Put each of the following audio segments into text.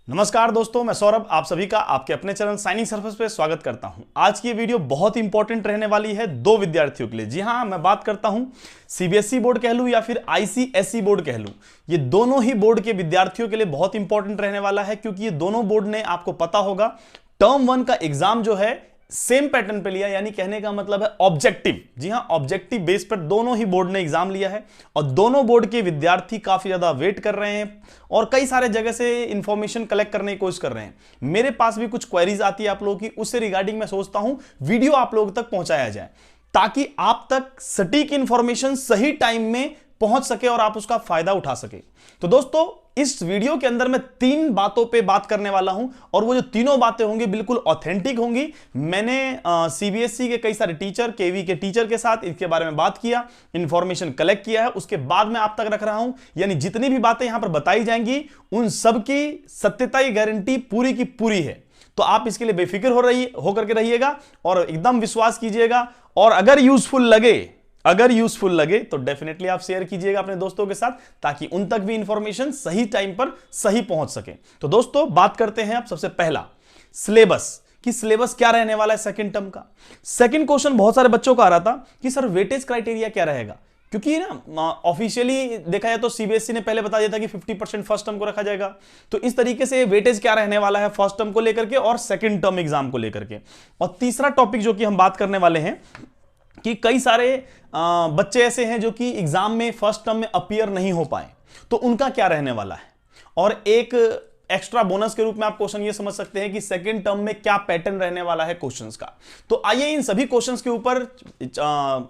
नमस्कार दोस्तों, मैं सौरभ आप सभी का आपके अपने चैनल साइनिंग सरफेस पे स्वागत करता हूं। आज की ये वीडियो बहुत इंपॉर्टेंट रहने वाली है दो विद्यार्थियों के लिए। जी हां, मैं बात करता हूं सीबीएसई बोर्ड कह लूं या फिर आईसीएसई बोर्ड कह लूं। ये दोनों ही बोर्ड के विद्यार्थियों के लिए बहुत इंपॉर्टेंट रहने वाला है, क्योंकि ये दोनों बोर्ड ने, आपको पता होगा, टर्म 1 का एग्जाम जो है सेम पैटर्न पे लिया, यानी कहने का मतलब है ऑब्जेक्टिव। जी हां, ऑब्जेक्टिव बेस पर दोनों ही बोर्ड ने एग्जाम लिया है और दोनों बोर्ड के विद्यार्थी काफी ज्यादा वेट कर रहे हैं और कई सारे जगह से इंफॉर्मेशन कलेक्ट करने की कोशिश कर रहे हैं। मेरे पास भी कुछ क्वेरीज आती है आप लोगों की, उससे रिगार्डिंग मैं सोचता हूं वीडियो आप लोगों तक पहुंचाया जाए ताकि आप तक सटीक इंफॉर्मेशन सही टाइम में पहुंच सके और आप उसका फायदा उठा सके। तो दोस्तों, इस वीडियो के अंदर मैं 3 बातों पे बात करने वाला हूं और वो जो तीनों बातें होंगी बिल्कुल ऑथेंटिक होंगी। मैंने सीबीएसई के कई सारे टीचर, केवी के टीचर के साथ इसके बारे में बात किया, इंफॉर्मेशन कलेक्ट किया है, उसके बाद मैं आप तक रख रहा हूं। यानी जितनी भी बातें यहां पर बताई जाएंगी उन सब की सत्यता की गारंटी पूरी की पूरी है। तो आप इसके लिए बेफिक्र होकर के रहिएगा और एकदम विश्वास कीजिएगा। और अगर यूजफुल लगे तो डेफिनेटली आप शेयर कीजिएगा अपने दोस्तों के साथ, ताकि उन तक भी इंफॉर्मेशन सही टाइम पर सही पहुंच सके। तो दोस्तों, बात करते हैं अब सबसे पहला सिलेबस कि सिलेबस क्या रहने वाला है सेकंड टर्म का। सेकंड क्वेश्चन बहुत सारे बच्चों का आ रहा था कि सर वेटेज क्राइटेरिया क्या रहेगा, क्योंकि ना ऑफिशियली देखा जाए तो सीबीएसई ने पहले बता दिया था कि 50% फर्स्ट टर्म को रखा जाएगा। तो इस तरीके से वेटेज क्या रहने वाला है फर्स्ट टर्म को लेकर के और सेकंड टर्म एग्जाम को लेकर के। और तीसरा टॉपिक जो कि हम बात करने वाले हैं कि कई सारे बच्चे ऐसे हैं जो कि एग्जाम में फर्स्ट टर्म में अपीयर नहीं हो पाए, तो उनका क्या रहने वाला है। और एक एक्स्ट्रा बोनस के रूप में आप क्वेश्चन ये समझ सकते हैं कि सेकंड टर्म में क्या पैटर्न रहने वाला है क्वेश्चंस का। तो आइए इन सभी क्वेश्चंस के ऊपर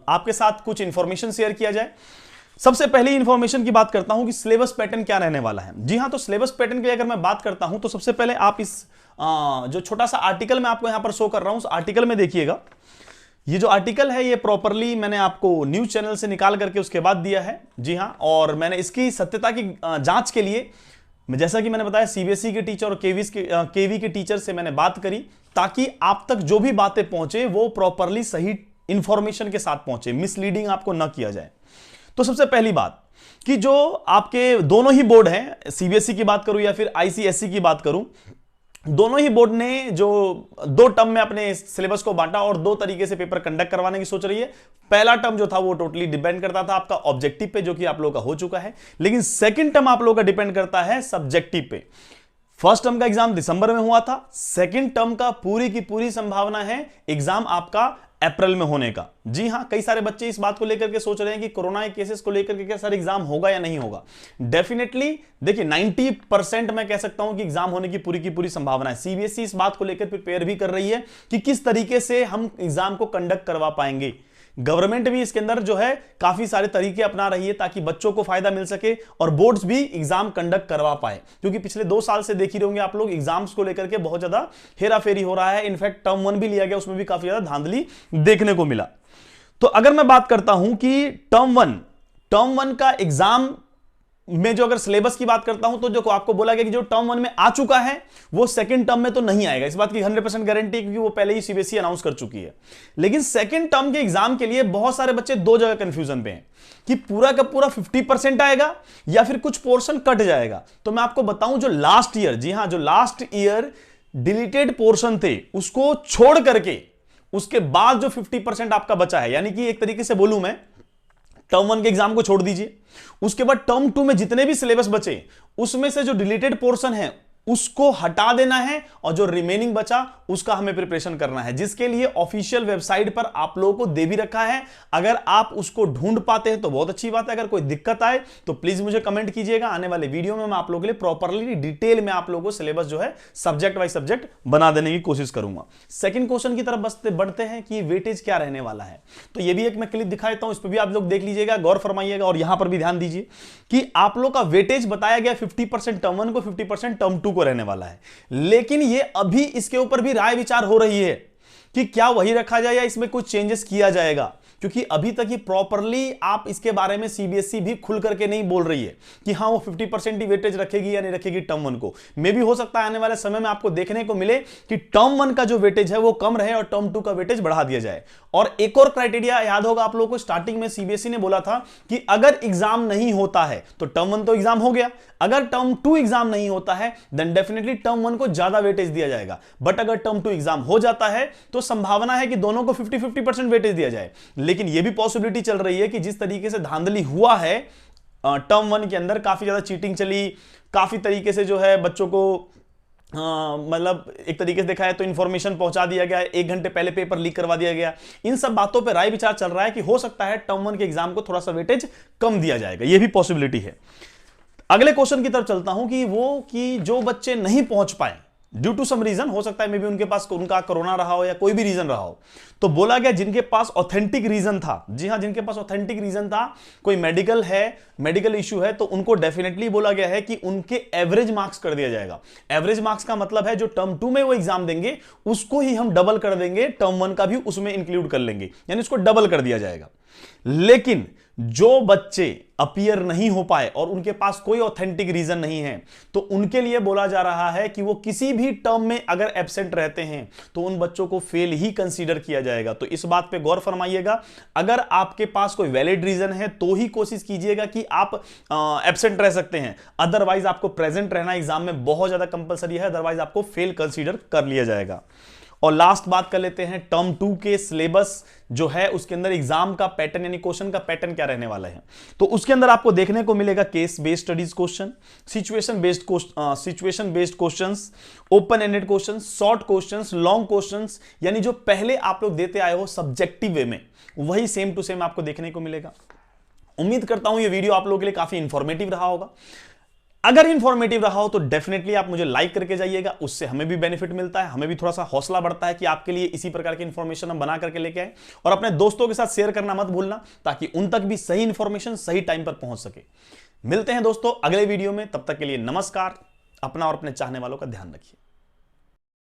आपके साथ कुछ इंफॉर्मेशन शेयर किया जाए। सबसे पहले इंफॉर्मेशन की बात करता हूं कि सिलेबस पैटर्न क्या रहने वाला है। जी हां, तो सिलेबस पैटर्न की अगर मैं बात करता हूं तो सबसे पहले आप इस जो छोटा सा आर्टिकल मैं आपको यहां पर शो कर रहा हूं, उस आर्टिकल में देखिएगा। ये जो आर्टिकल है ये प्रॉपरली मैंने आपको न्यूज चैनल से निकाल करके उसके बाद दिया है। जी हां, और मैंने इसकी सत्यता की जांच के लिए, जैसा कि मैंने बताया, सीबीएसई के टीचर और केवी के टीचर से मैंने बात करी, ताकि आप तक जो भी बातें पहुंचे वो प्रॉपरली सही इंफॉर्मेशन के साथ पहुंचे, मिसलीडिंग आपको ना किया जाए। तो सबसे पहली बात कि जो आपके दोनों ही बोर्ड हैं, सीबीएसई की बात करूं या फिर आईसीएसई की बात करूं, दोनों ही बोर्ड ने जो 2 टर्म में अपने सिलेबस को बांटा और 2 तरीके से पेपर कंडक्ट करवाने की सोच रही है। पहला टर्म जो था वो टोटली डिपेंड करता था आपका ऑब्जेक्टिव पे, जो कि आप लोगों का हो चुका है, लेकिन सेकंड टर्म आप लोगों का डिपेंड करता है सब्जेक्टिव पे। फर्स्ट टर्म का एग्जाम दिसंबर में हुआ था, सेकंड टर्म का पूरी की पूरी संभावना है एग्जाम आपका अप्रैल में होने का। जी हां, कई सारे बच्चे इस बात को लेकर के सोच रहे हैं कि कोरोना के केसेस को लेकर के क्या सर एग्जाम होगा या नहीं होगा। डेफिनेटली देखिए 90% मैं कह सकता हूं कि एग्जाम होने की पूरी संभावना है। सीबीएसई इस बात को लेकर प्रिपेयर भी कर रही है कि किस तरीके से हम एग्जाम को कंडक्ट करवा पाएंगे। गवर्नमेंट भी इसके अंदर जो है काफी सारे तरीके अपना रही है ताकि बच्चों को फायदा मिल सके और बोर्ड्स भी एग्जाम कंडक्ट करवा पाए, क्योंकि पिछले 2 साल से देख ही होंगे आप लोग एग्जाम्स को लेकर के बहुत ज्यादा हेराफेरी हो रहा है। इनफैक्ट टर्म 1 भी लिया गया, उसमें भी काफी ज्यादा धांधली देखने को मिला। तो अगर मैं बात करता हूं कि टर्म 1 का एग्जाम में जो अगर सिलेबस की बात करता हूं तो जो आपको बोला गया कि जो टर्म 1 में आ चुका है वो सेकंड टर्म में तो नहीं आएगा, इस बात की 100% गारंटी, क्योंकि वो पहले ही सीबीएसई अनाउंस कर चुकी है। लेकिन सेकंड टर्म के एग्जाम के लिए बहुत सारे बच्चे 2 जगह कंफ्यूजन पे हैं कि पूरा का पूरा 50% आएगा या फिर कुछ पोर्शन कट जाएगा। तो मैं आपको बताऊं, जो लास्ट ईयर, जी हां, जो लास्ट ईयर डिलीटेड पोर्शन थे उसको छोड़ करके उसके बाद जो 50% आपका बचा है, यानी कि एक तरीके से बोलूं मैं, टर्म 1 के एग्जाम को छोड़ दीजिए, उसके बाद टर्म 2 में जितने भी सिलेबस बचे उसमें से जो डिलीटेड पोर्शन है उसको हटा देना है और जो रिमेनिंग बचा उसका हमें प्रिपरेशन करना है, जिसके लिए ऑफिशियल वेबसाइट पर आप लोगों को दे भी रखा है। अगर आप उसको ढूंढ पाते हैं तो बहुत अच्छी बात है, अगर कोई दिक्कत आए तो प्लीज मुझे कमेंट कीजिएगा। आने वाले वीडियो में मैं आप लोगों के लिए प्रॉपरली डिटेल में आप लोगों को सिलेबस जो है सब्जेक्ट वाइज सब्जेक्ट बना देने की कोशिश करूंगा। सेकंड क्वेश्चन की तरफ बढ़ते हैं कि वेटेज क्या रहने वाला है। तो ये भी एक मैं क्लिप दिखा देता हूं, इस पर भी आप लोग देख लीजिएगा, गौर फरमाइएगा और यहां पर भी ध्यान दीजिए कि आप लोग का वेटेज बताया गया 50% टर्म 1 को, 50% टर्म 2 को रहने वाला है। लेकिन ये अभी इसके ऊपर भी राय विचार हो रही है कि क्या वही रखा जाए या इसमें कुछ चेंजेस किया जाएगा, क्योंकि अभी तक ही प्रॉपरली आप इसके बारे में सीबीएसई भी खुल करके नहीं बोल रही है कि हाँ वो 50% ही वेटेज रखेगी या नहीं रखेगी टर्म 1 को। मे भी हो सकता है आने वाले समय में आपको देखने को मिले कि टर्म 1 का जो वेटेज है वो कम रहे और टर्म 2 का वेटेज बढ़ा दिया जाए। और एक और क्राइटेरिया याद होगा आप लोगों को, स्टार्टिंग में सीबीएसई ने बोला था कि अगर एग्जाम नहीं होता है तो टर्म 1 तो एग्जाम हो गया, अगर टर्म 2 एग्जाम नहीं होता है देन डेफिनेटली टर्म 1 को ज्यादा वेटेज दिया जाएगा, बट अगर टर्म 2 एग्जाम हो जाता है तो संभावना है कि दोनों को 50-50% वेटेज दिया जाए। लेकिन यह भी पॉसिबिलिटी चल रही है कि जिस तरीके से धांधली हुआ है टर्म 1 के अंदर, काफी ज्यादा चीटिंग चली, काफी तरीके से जो है बच्चों को मतलब एक तरीके से देखा है तो इंफॉर्मेशन पहुंचा दिया गया, 1 घंटे पहले पेपर लीक करवा दिया गया। इन सब बातों पे राय विचार चल रहा है कि हो सकता है टर्म 1 के एग्जाम को थोड़ा सा वेटेज कम दिया जाएगा, यह भी पॉसिबिलिटी है। अगले क्वेश्चन की तरफ चलता हूं कि जो बच्चे नहीं पहुंच पाए ड्यू टू सम रीजन, हो सकता है मे बी उनके पास उनका कोरोना रहा हो या कोई भी रीजन रहा हो, तो बोला गया जिनके पास ऑथेंटिक रीजन था, जी हां जिनके पास ऑथेंटिक रीजन था, कोई मेडिकल इश्यू है, तो उनको डेफिनेटली बोला गया है कि उनके एवरेज मार्क्स कर दिया जाएगा। एवरेज मार्क्स का मतलब है जो टर्म 2 में वो एग्जाम देंगे उसको ही हम डबल कर देंगे, टर्म 1 का भी उसमें इंक्लूड कर लेंगे, यानी उसको डबल कर दिया जाएगा। लेकिन जो बच्चे अपीयर नहीं हो पाए और उनके पास कोई ऑथेंटिक रीजन नहीं है, तो उनके लिए बोला जा रहा है कि वो किसी भी टर्म में अगर एब्सेंट रहते हैं तो उन बच्चों को फेल ही कंसीडर किया जाएगा। तो इस बात पे गौर फरमाइएगा, अगर आपके पास कोई वैलिड रीजन है तो ही कोशिश कीजिएगा कि आप एब्सेंट रह सकते हैं, अदरवाइज आपको प्रेजेंट रहना एग्जाम में बहुत ज्यादा कंपलसरी है, अदरवाइज आपको फेल कंसीडर कर लिया जाएगा। और लास्ट बात कर लेते हैं टर्म 2 के सिलेबस जो है उसके अंदर एग्जाम का पैटर्न यानी क्वेश्चन का पैटर्न क्या रहने वाला है। तो उसके अंदर आपको देखने को मिलेगा case based studies question, situation based questions, open ended questions, short questions, long questions, यानी जो पहले आप लोग देते आए हो सब्जेक्टिव वे में वही सेम टू सेम आपको देखने को मिलेगा। उम्मीद करता हूं ये वीडियो आप लोगों के लिए काफी इंफॉर्मेटिव रहा होगा। अगर इंफॉर्मेटिव रहा हो तो डेफिनेटली आप मुझे लाइक करके जाइएगा, उससे हमें भी बेनिफिट मिलता है, हमें भी थोड़ा सा हौसला बढ़ता है कि आपके लिए इसी प्रकार की इंफॉर्मेशन हम बना करके लेके आए। और अपने दोस्तों के साथ शेयर करना मत भूलना ताकि उन तक भी सही इंफॉर्मेशन सही टाइम पर पहुंच सके। मिलते हैं दोस्तों अगले वीडियो में, तब तक के लिए नमस्कार। अपना और अपने चाहने वालों का ध्यान रखिए।